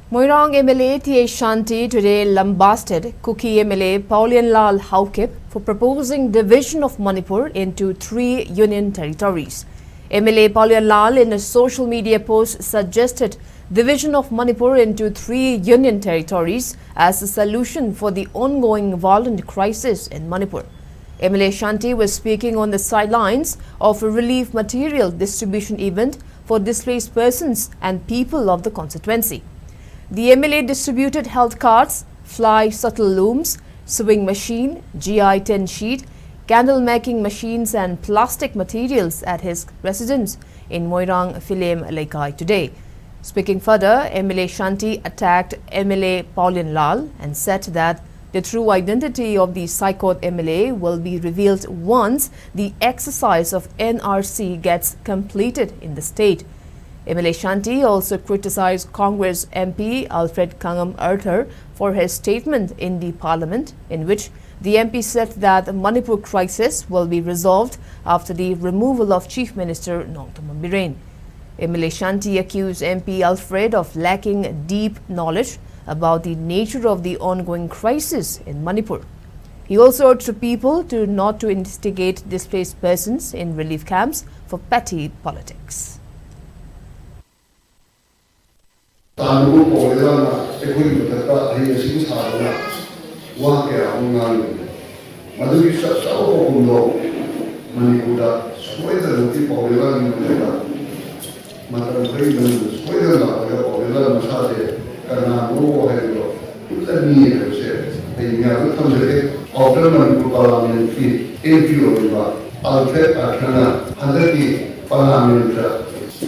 Moirang MLA T.A. Shanti today lambasted Kuki MLA Paolienlal Haokip for proposing division of Manipur into 3 union territories. MLA Paolienlal in a social media post suggested division of Manipur into 3 union territories as a solution for the ongoing violent crisis in Manipur. MLA Shanti was speaking on the sidelines of a relief material distribution event for displaced persons and people of the constituency. The MLA distributed health cards, fly shuttle looms, sewing machine, GI-10 sheet, candle making machines and plastic materials at his residence in Moirang Philem Laikai today. Speaking further, MLA Shanti attacked MLA Paolienlal and said that the true identity of the Saikot MLA will be revealed once the exercise of NRC gets completed in the state. MLA Shanti also criticized Congress MP Alfred Kangam Arthur for his statement in the parliament, in which the MP said that the Manipur crisis will be resolved after the removal of Chief Minister Nongthaman Birren. MLA Shanti accused MP Alfred of lacking deep knowledge about the nature of the ongoing crisis in Manipur. He also urged the people not to instigate displaced persons in relief camps for petty politics.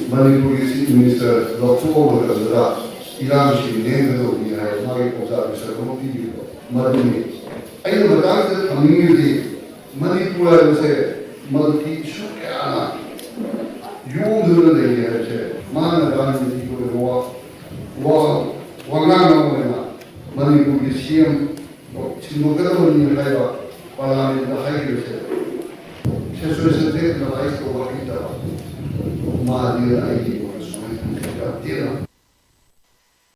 Manipuri Chief Minister Lokko Madara Iran shi Nendo ni hai mari posa bisaroti bi maduni ai badal the community Manipur se malki shukana yudul de hai se man dan ni ko wa na Manipur ki CM chimogaro ni hai ba pala ni da hai se se se na hai ko ba kita Madre, ahí, por eso,